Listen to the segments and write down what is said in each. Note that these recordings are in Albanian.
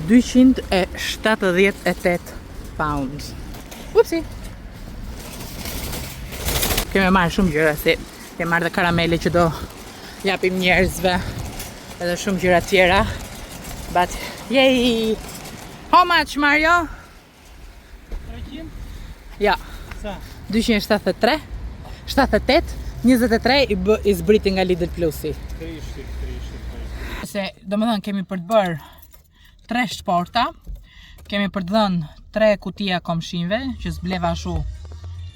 £278 pounds. Upsi. Kemi marrë shumë gjëra, si kemi marrë dhe karamele që do japim njerëzve, edhe shumë gjëra tjera. But, yay! How much, Mario? 300? Ja. Sa? 273, 78, 23 i zbriti nga Lidl Plusi. 300. Se, do më thënë, kemi për të bërë 3 shporta, kemi për të dhënë 3 kutia komshinve, që zbleva shu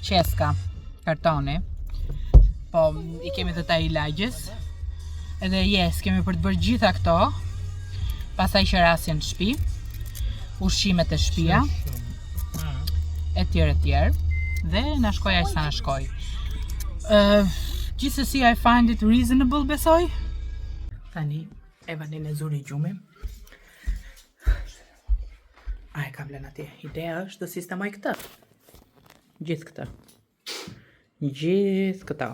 qeska kartoni, po i kemi dhe ta i lagjes, edhe kemi për të bërë gjitha këto, pasaj që rasjen në shtëpi, ushqimet e shtëpia, e tjerë, dhe na shkoj aq sa na shkoj. Gjithsesi I find it reasonable, besoj. Tani Evanin e zuri gjumi. A e kam lënë atje. Ideja është të sistemoj këtë. Gjithë këta.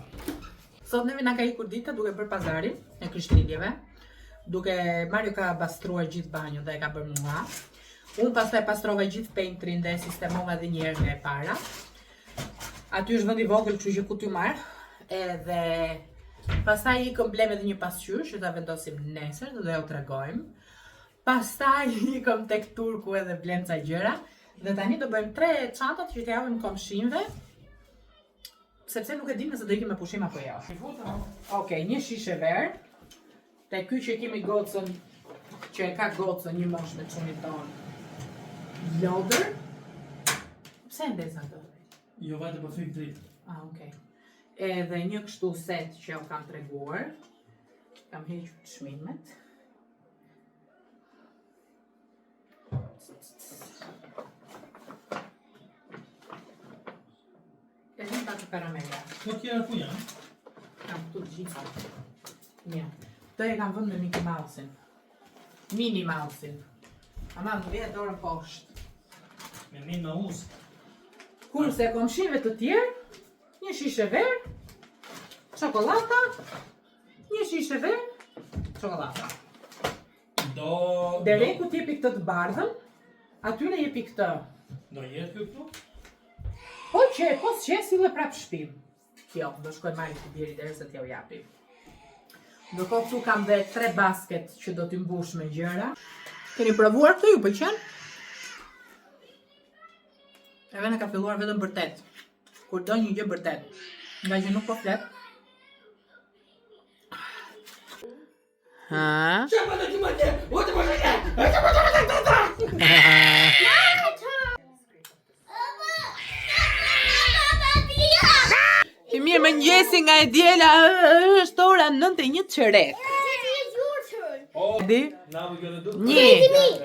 Sot neve na ka ikur dita duke bërë pazarin e Krishtlindjeve. Mario ka pastruar gjithë banjën dhe e ka bërë mua. Unë pastaj pastrova gjithë pantrin dhe sistemova edhe një herë nga e para. Aty është vend i vogël, kështu që ku t'ju marr. Edhe pastaj ikëm blem edhe një pasqyrë që ta vendosim nesër dhe do t'ju tregojmë. Pastaj ikëm tek turku edhe blem ca gjëra. Dhe tani do bëjmë 3 çantat që t'i japim komshinëve. Sepse nuk e dim nëse do ikim me pushim apo jo. Okej, një shishe verë. Te ky që kemi gocën, që e ka gocën një moshë me çunit ton. Lodër. Pse ndez ato? Jo vajte po fik dritë. Okej. Edhe një kështu set që jo kam treguar. Kam hequr çmimet. E një pak karamela. Po tjera ku janë? Kam këtu gjitha. Një. Të e kam vënë me Mickey Mouse-in. Minnie Mouse-in. Ama më vjen dorën poshtë. Me Minnie Mouse. Kurse komshinëve të tjerë, një shishe verë, çokolata, një shishe verë, çokolata. Dereku t'jepi këtë të bardhën, atyre jepi këtë. Do jetë këtu? Po s'qesi dhe prap shpim. Kjo, do shkoj marrë të bjeri derisa t'ja u japi. Ndërkohë këtu kam dhe 3 basket që do t'i mbush me gjëra. Keni provuar këtë, ju pëlqen? Evena ka filluar vetëm bërtet. Kur do një gjë bërtet. Nga që nuk po flet. Ha? I mirë më njësi nga e djela, është ora 9:01 qerek. Di? Një.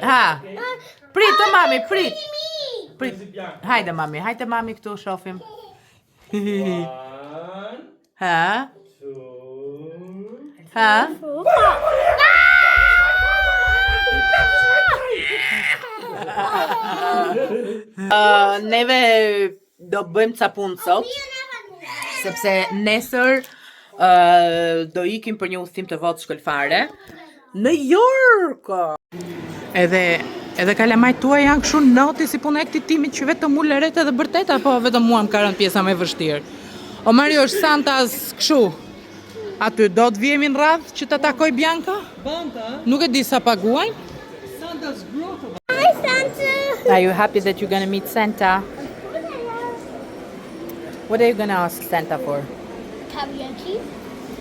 Ha. Prit, të mami, prit. Hajde mami këtu shofim. Ha? Ha? Neve do bëjmë ca punë sot, sepse nesër do ikim për një udhëtim të votë shkollare në York. Edhe kalamajt tuaj janë kështu noti si punë e këtij timit që vetëm u lëret edhe bërtet, apo vetëm mua më ka rënë pjesa më e vështirë. O Mario, është Santas kështu. Aty do të vjemi në radhë që ta takoj Bianca? Banta? Nuk e di sa paguajnë. Santa's grotto. Hi, Santa. Are you happy that you're gonna meet Santa? What are you gonna ask Santa for? Karaoke.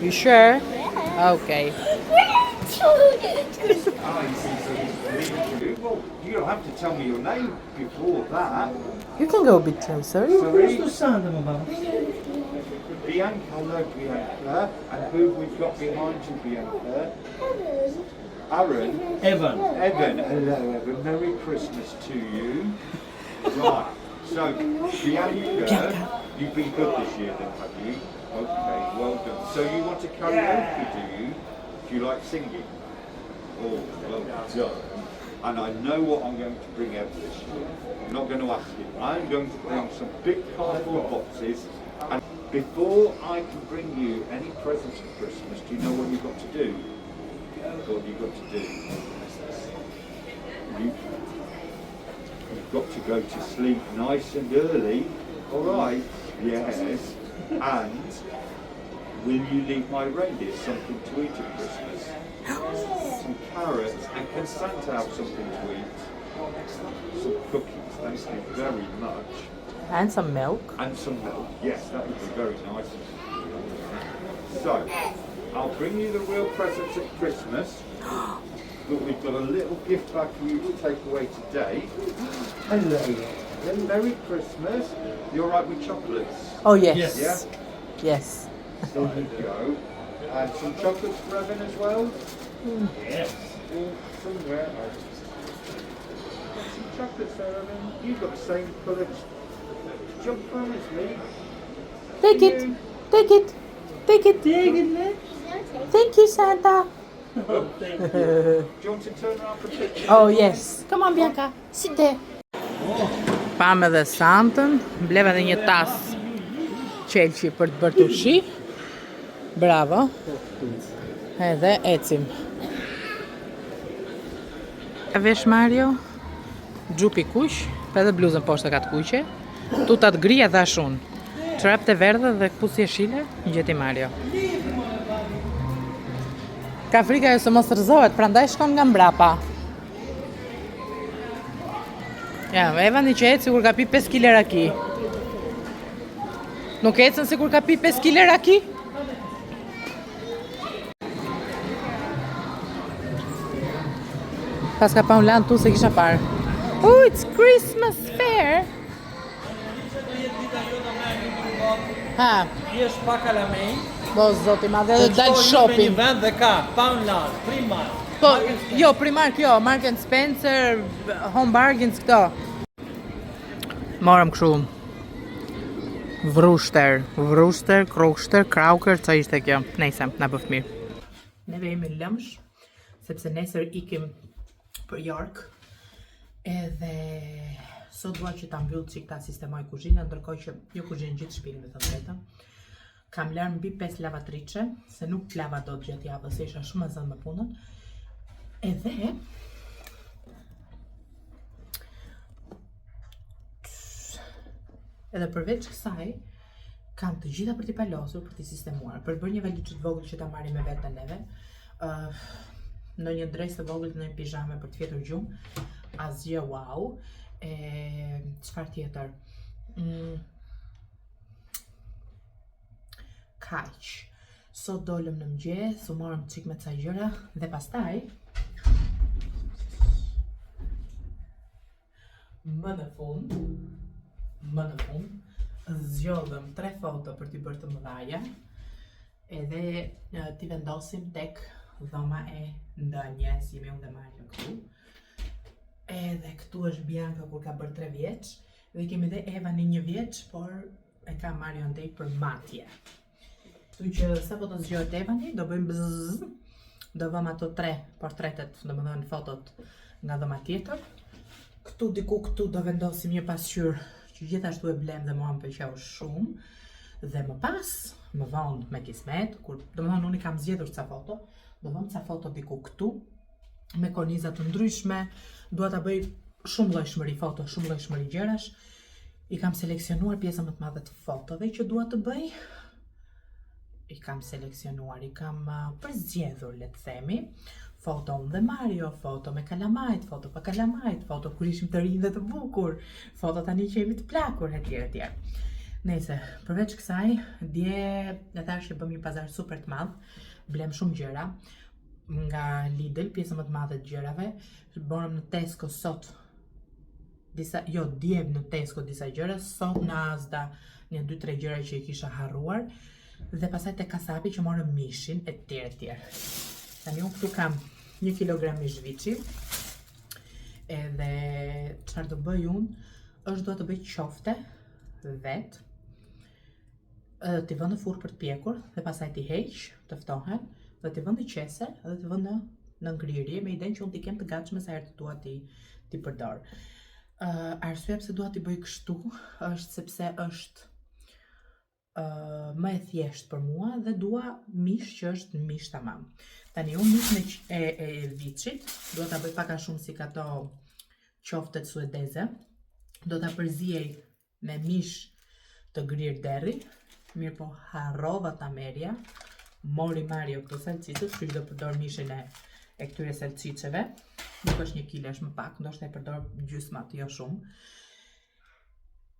You sure? Yeah. Okay. Well, you don't have to tell me your name before that. You can go a bit closer. Who's the Santa, mama? Bianca, hello Bianca. And who we've got behind you, Bianca? Aaron. Evan. Evan, hello Evan. Merry Christmas to you. Right, so Bianca, you've been good this year then, have you? Okay, well done. So you want to karaoke, do you? Do you like singing? Oh, well done. And I know what I'm going to bring out this year. I'm not going to ask you. I'm going to bring some big cardboard boxes. And before I can bring you any presents for Christmas, do you know what you've got to do? What you've got to do? You've got to go to sleep nice and early. All right. Yes. And will you leave my reindeer something to eat at Christmas? Some carrots. And can Santa have something to eat? Some cookies. Thank you very much. And some milk. And some milk. Yes, that would be very nice. So, I'll bring you the real presents at Christmas. But we've got a little gift bag for you to take away today. Hello. Then Merry Christmas. You all right with chocolates? Oh yes. Yeah? Yes. There you go. And some chocolates for Evan as well? Yes. Somewhere. Got some chocolates there, Evan. You've got the same colour jumper as me. Take it. Take it. Take it. Take it. Thank you, Santa. Do you want to turn around for a picture? Oh yes. Come on, Bianca. Sit there. Pam edhe Santën, bleva dhe një tas qelqi për të bërë ushi. Bravo. Edhe ecim. E vesh Mario, gjupi kuq, pa edhe bluzën poshtë ka të kuqe, tutat grija dhe ashun. Çorapët e verdhë dhe kpucë jeshile, gjeti Mario. Ka frika jo se mos rëzohet, prandaj shkon nga mbrapa. Ja, Evani që ecë sikur ka pi 5 kg raki. Nuk ecën sikur ka pi 5 kg raki? Pas ka pa unë lanë tu se kisha parë. Oh, it's Christmas fair! Ha, Jesh pa kalamej. bo zoti ma dhe dalë Një shopping. vend dhe ka Poundland, Primark. Po, jo, Primark jo, Mark & Spencer, Home Bargains këto. Morëm kështu vrushter, krukshter, krauker, që ishte kjo? Nejse, na bëft mirë. Neve jemi lëmsh, sepse nesër ikim për York, edhe sot dua që ta mbyll çik ta sistemoj kuzhinën, ndërkohë që jo kuzhinë gjithë shtëpinë me të drejtën. Kam lërë mbi 5 lavatrice, se nuk lava dot gjatë javës, se isha shumë e zënë me punën. Edhe përveç kësaj, kam të gjitha për t'i palosur, për t'i sistemuar, për të bërë një valizë të vogël që ta marrim me vete neve, në një dres të vogël, në një pijame për të fjetur gjumë, asgjë wow, çfarë tjetër? Kaq. Sot dolëm në mëngjes, u morëm çik me ca gjëra dhe pastaj më në fund zgjodhëm 3 foto për t'i bërë të mëdhaja edhe t'i vendosim tek dhoma e ndënjes, jemi unë dhe Mario këtu. Edhe këtu është Bianca kur ka bërë 3 vjeç dhe kemi dhe Eva në 1 vjeç, por e ka Mario ndej për matje. Kështu që sa po të zgjohet Evani, do bëjmë bzzz, do vëm ato 3 portretet, domethënë fotot nga dhoma tjetër. Këtu diku këtu do vendosim një pasqyrë që gjithashtu e blem dhe mua më pëlqeu shumë. Dhe më pas, më vonë me kismet, kur domethënë unë kam zgjedhur ca foto, do vëm ca foto diku këtu me korniza të ndryshme, dua ta bëj shumë llojshmëri foto, shumë llojshmëri gjërash. I kam seleksionuar pjesën më të madhe të fotove që dua të bëj. I kam seleksionuar, i kam përzgjedhur, le të themi, foto unë dhe Mario, foto me kalamajt, foto pa kalamajt, foto kur ishim të rinj dhe të bukur, foto tani që jemi të plakur, etj. Nëse, përveç kësaj, dje e thash që bëm një pazar super të madh, blem shumë gjëra nga Lidl, pjesën më të madhe të gjërave, borëm në Tesco sot dje në Tesco disa gjëra, sot në Asda një 2-3 gjëra që i kisha harruar, dhe pasaj te kasapi që morëm mishin, etj. Tani unë këtu kam 1 kilogram mish viçi, edhe çfarë do bëj unë, është do të bëj qofte vet, t'i vë në furrë për të pjekur, dhe pasaj t'i heq, të ftohen, dhe t'i vë në qese, dhe t'i vë në ngrirje, me idenë që unë t'i kem të gatshme sa herë të dua t'i përdor. Arsyeja pse dua t'i bëj kështu, është sepse është më e thjesht për mua dhe dua mish që është mish tamam. Tani unë mish e viçit, dua ta bëj pak a shumë si ato qoftet suedeze. Do ta përziej me mish të grirë derri. Mirë po harrova ta merja. Mori Mario këto salcicës, që do përdor mishin e këtyre salcicëve. Nuk është 1 kg, është më pak, ndoshta e përdor gjysmat, jo shumë.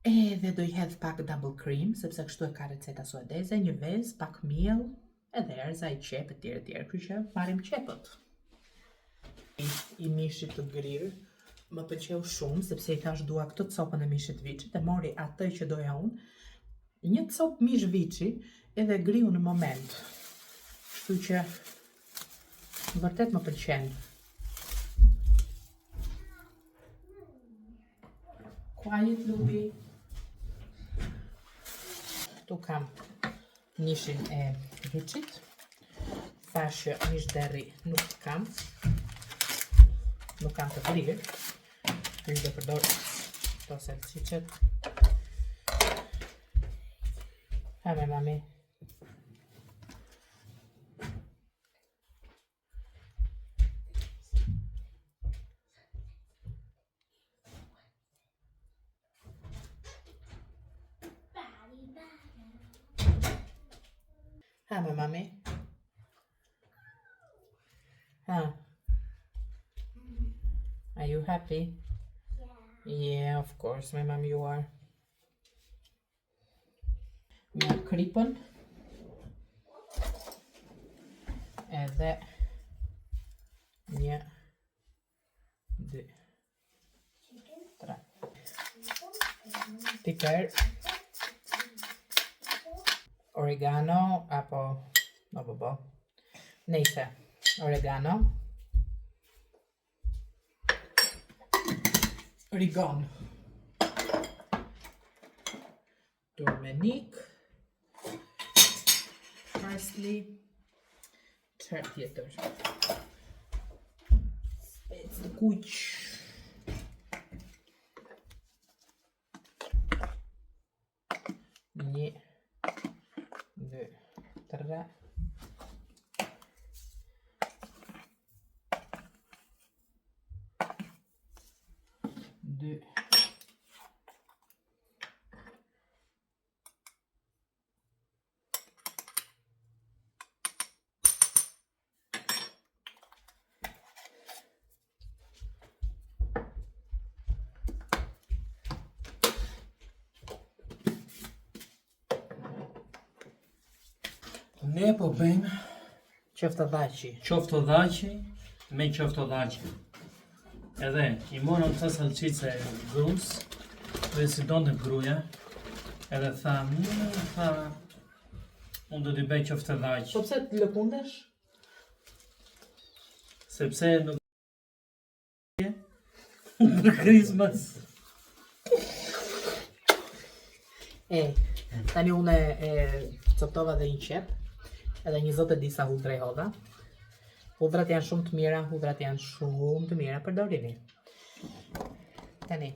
Edhe do I hedh pak double cream, sepse kështu e ka receta suedeze, një vezë, pak miell, edhe erza I qep etj. Kështu që marrim qepët. I mishit të grirë më pëlqeu shumë, sepse I thash dua këtë copën e mishit viçit, e mori atë që doja unë. Një copë mish viçi edhe griu në moment. Kështu që vërtet më pëlqen. Quiet Lubi. Tu kam mishin e viçit. Thash që mish derri nuk kam. Nuk kam të grirë. Kështu do përdor këto salcicet. Hame mami. Hame mami. Huh. Are you happy? Yeah, of course, my mom, you are. Një kripën. Edhe një, 2, 3. Piper. Oregano apo nejse. Oregano. Rigon. Turmeric. Parsley. Çfarë tjetër? Spec të kuq. Një, 2, 3. Ne po bëjmë Qoftëdhaqi. qoftëdhaqe me qoftëdhaqe. Edhe I morëm të salcice grus, dhe si donte gruaja, edhe tha, unë do t'i bëj qoftëdhaqe, Po pse të lëkundesh? sepse nuk për Christmas. Tani unë e coptova dhe një qep, edhe një zotë e disa hudra I hodha. Hudrat janë shumë të mira, përdorini. Tani.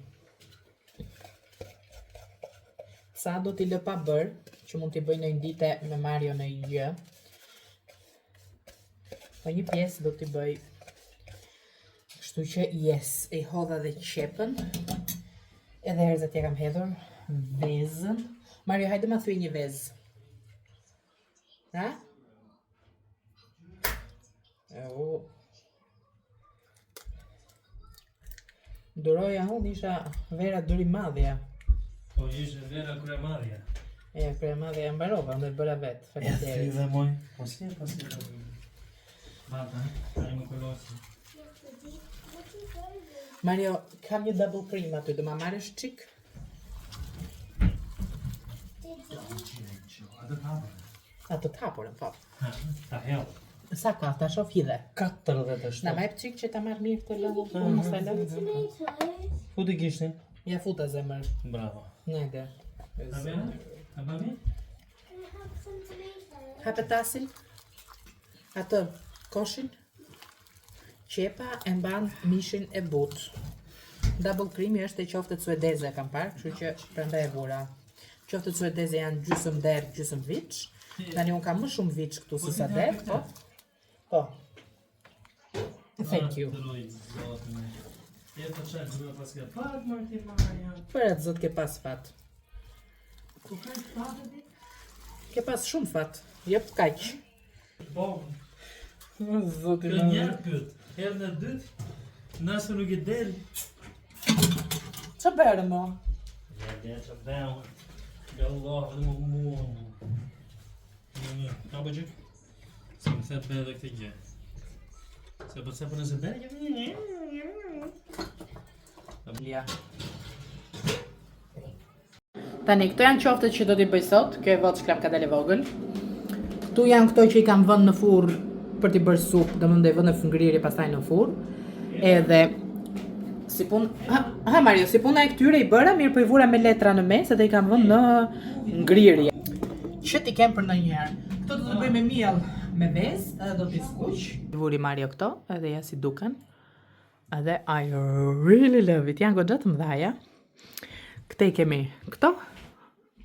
Sa do t'i lë pa bërë, që mund t'i bëj në një dite me Mario në gjë. Po një pjesë do t'i bëj. Kështu që I hodha dhe qepën. Edhe erzat ja kam hedhur. Vezën. Mario, hajde ma thuj një vezë. Ha? Duroja unë isha vera duri madhja. Po ishte vera kryemarrja. Kryemadhja e mbarova, unë e bëra vetë. Faleminderit. Dhe moj. Po si. Bata, ai më kolosi. Mario, kam një double cream aty, do ma marrësh çik? Atë të hapurën, po. Ta hell. Sa ka, ta shoh hidhe. 47. Na më jep çik që ta marr mirë të lëvë, unë mos ta lë. Tomatoes. Ku ti kishte? Ja futa zemër. Bravo. Nejde. A bene? A bene? Can I have some tomatoes? Hape tasin. Atë, koshin. Qepa e mban mishin e but. Double cream është e qoftet suedeze kam parë, kështu që prandaj e vura. Qoftet suedeze janë gjysmë derë, gjysmë viç. Tani unë kam më shumë viç këtu se sa derë, po. Po. Thank you. Jetë çaj grua pas ka pat më ti Maria. Për atë zot ke pas fat. Ku ka fatë ti? Ke pas shumë fat. Jep kaq. Po. Zoti Kjo njerë pyet. Herën e dytë, nëse nuk i del. Ç'a bërë mo? Ja, që bëu. Allah, dhe më mua. Ka bëgjë? Se më thep edhe këtë gjë. Se po sepër nëse bërë, Lia. Tani, këto janë qoftet që do t'i bëj sot, kjo e votë klapkadele vogël. Këtu janë këto që i kam vënë në furr për t'i bërë supë, do më ndaj vënë në fëngrirje pastaj në furr. Edhe, si pun... Ha Mario, si puna e këtyre i bëra, mirë po i vura me letra në mes, edhe i kam vënë në ngrirje. Që t'i kem për në njerë. Këto do të bëj me miell me vezë, edhe do t'i skuq. Vuri Mario këto, edhe ja si duken. Edhe I really love it. Janë goxha të mëdhaja. Këte i kemi këto.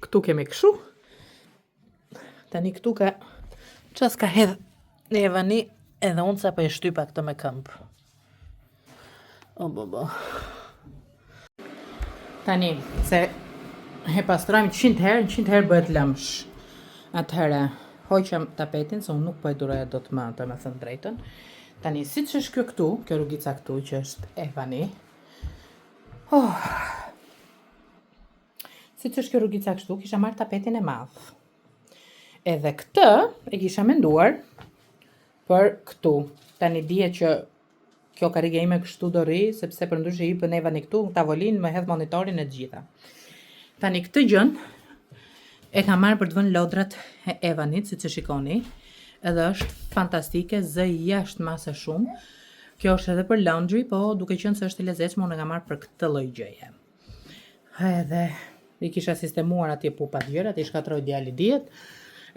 Këtu kemi kështu. Tani këtu ka ças ka hedh në Evani edhe unë sa po e shtypa këtë me këmbë. O bobo. Tani se e pastrojmë 100 herë bëhet lëmsh. Atëherë hoqëm tapetin se unë nuk po e duroja dot më atë, me thënë drejtën. Tani, si që është kjo këtu, kjo rrugica këtu, që është Evani. Si që është kjo rrugica kështu, kisha marrë tapetin e madhë. Edhe këtë e kisha menduar për këtu. Tani dije që kjo karrige ime kështu do rri, sepse për ndryshe i bën Evani këtu, në tavolinë, më hedh monitorin e gjitha. Tani, këtë gjën e kam marrë për të vënë lodrat e Evanit, si që shikoni. Edhe është fantastike, zë jashtë mase shumë. Kjo është edhe për laundry, po duke qenë se është i lezetshme, unë e kam marrë për këtë lloj gjëje. Edhe i kisha sistemuar atje pupat gjërat, i shkatroj djali diet.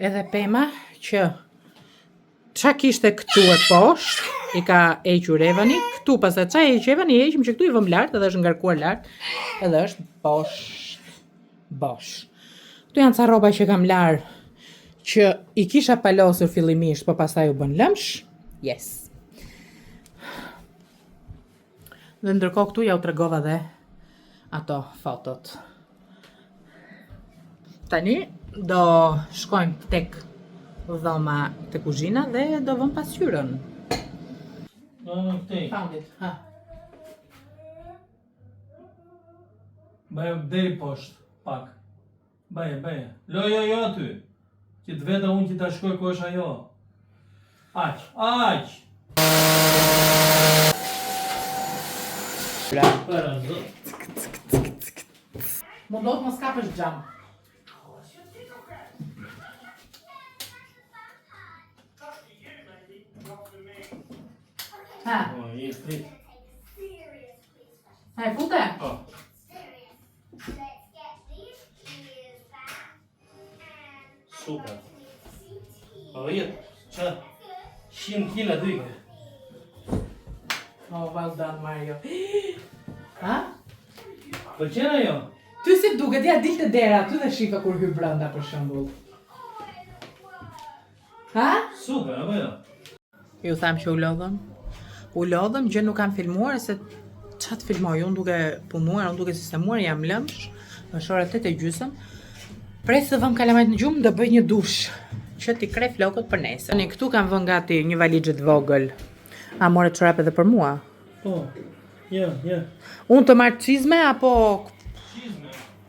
Edhe Pema që ç'a kishte këtu e poshtë, i ka hequr Evani, këtu pastaj ç'a heq Evani, i heqim që këtu i vëm lart, edhe është ngarkuar lart, edhe është bosh. Këtu janë ca rroba që kam larë, që i kisha palosur fillimisht, po pastaj u bën lëmsh. Yes. Dhe ndërkohë këtu ja u tregova dhe ato fotot. Tani do shkojmë tek dhoma të kuzhina dhe do vëm pasqyrën. Këtej. Found it, ha. Bëjë deri poshtë, pak. Bëjë. Jo aty. Që të veta unë që ta shkoj ku është ajo. Aq! Para zot. Më do të mos kapësh xham. Ha, O, je frit. ha, fute? O, Let's get these ears back super. and O, jetë. Qa? 100 kila dyke. Oh, well done, Mario. Ha? Po qena jo? Ty si duket, ja dilte dera, ty dhe shifa kur hy brenda për shembull. Ha? Super, apo jo? Ju tham që u lodhëm. U lodhëm, gjë nuk kam filmuar, se qa të filmoj, unë duke punuar, unë duke sistemuar, jam lëmsh, është ora 8:30. Prej se vëm kalamajt në gjumë, do bëj një dush, që t'i krej flokët për nesër. Tani këtu kam vën gati një valixhe të vogël. A more çorape edhe për mua? Po, ja. Unë të marr çizme apo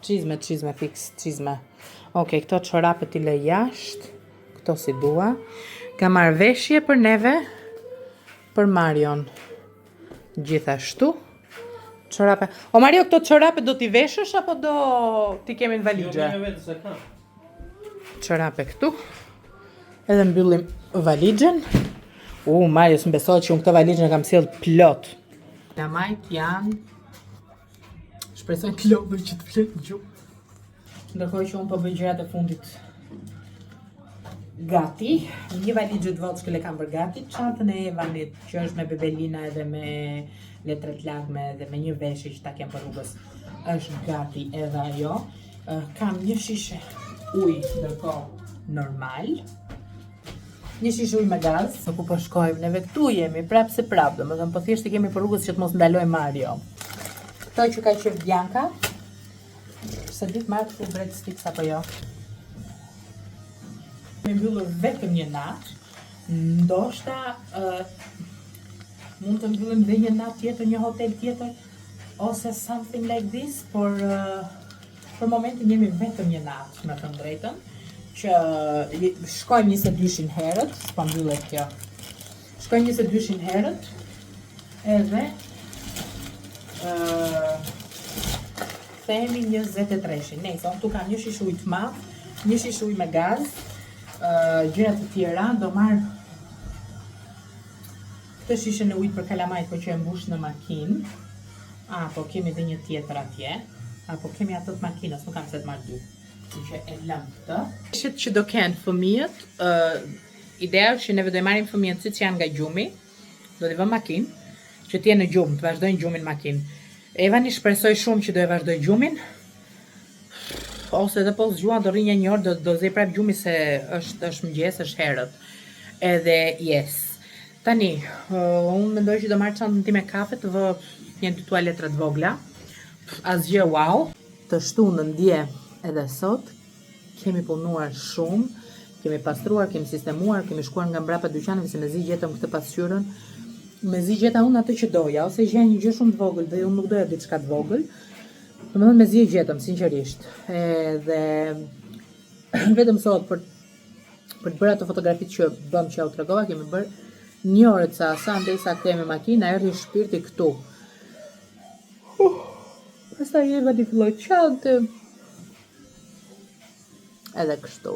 Qizme. çizme fix, çizme. Okej, këto çorape t'i lë jashtë. Këto si dua. Kam marr veshje për neve, për Marion. Gjithashtu. Çorape. O Mario, këto çorape do t'i veshësh apo do t'i kemi në valixhe? Jo, vetë se ka. Çorape këtu. Edhe mbyllim valixhen. Mario, s'më besohet që unë këtë valixhen e kam sjell plot. Kalamajt janë... Shpresoj të lodhë që të flet në gjuhë. Ndërkohë që unë po bëj gjërat e fundit gati. Një valixhe të vockël e kam bërë gati. Çantën e Evanit, që është me bebelina edhe me letrat lagme edhe me një veshje që ta kem për rrugës, është gati edhe ajo. Kam një shishe ujë ndërkohë normal. Një shishe ujë me gaz. Ku po shkojmë, neve këtu jemi, prapë se prapë, domethënë po thjesht i kemi për rrugës që të mos ndaloj Mario. Këto që ka qef Bianca. Se ditë marrë këtu breadsticks apo jo. Me mbyllur vetëm një natë. Ndoshta mund të mbyllim dhe një natë tjetër, një hotel tjetër, ose something like this, por për momentin jemi vetëm një natë, me thënë drejtën, që shkojmë 22 herët, s'po mbyllet kjo. Shkojmë 22 herët, edhe themi 23. Nejse, unë tu kam një shish ujë të madh, një shish ujë me gaz, gjëra të tjera, do marr këtë shishën e ujit për kalamajt, po që e mbush në makinë. Po kemi dhe një tjetër atje. Po kemi atë të makinës, nuk kam se të marrë dy. Që e lëm këtë. Shit që do kenë fëmijët, ideja është që neve do i marrim fëmijët si që janë nga gjumi, do t'i vëmë makinë, që t'jenë në gjumë, të vazhdojnë gjumin makinë. Evani shpresoj shumë që do e vazhdoj gjumin, ose edhe po zgjua do rrinja një orë, do zej prap gjumi se është mëngjes, është herët. Edhe yes. Tani, unë mendoj që do marrë çantën time kafe, të vë një 2 tualetra të vogla. Asgjë wow. Të shtunën dje edhe sot, kemi punuar shumë, kemi pastruar, kemi sistemuar, kemi shkuar nga mbrapa dyqaneve se mezi gjetëm këtë pasqyrën. Mezi gjeta unë atë që doja, ose gjeja një gjë shumë të vogël dhe unë nuk doja diçka të vogël. Domethënë mezi e gjetëm, sinqerisht. Edhe vetëm sot për të bërë ato fotografitë që bëm që u tregova, kemi bërë një orë ca sa ndërsa kthehemi makina, erdhi shpirti këtu. Pastaj Eva di filloi çante. Edhe kështu.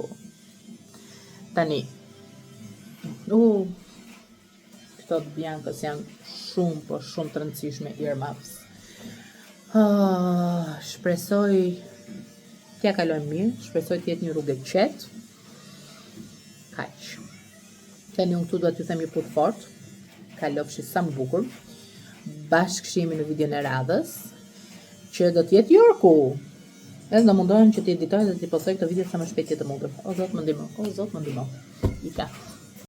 Tani. Këto të Biancës janë shumë, po shumë të rëndësishme earmuffs. Shpresoj t'ja kalojmë mirë, shpresoj t'jetë një rrugë e qetë. Kaq. Tani unë këtu duhet t'ju them një puth fort. Kalofshi sa më bukur. Bashkëshimi në videon e radhës, që do t'jetë Jorku. Edhe do mundohem që t'i editoj dhe t'i postoj këtë video sa më shpejt të mundur. O Zot më ndihmo, o Zot më ndihmo. Ika.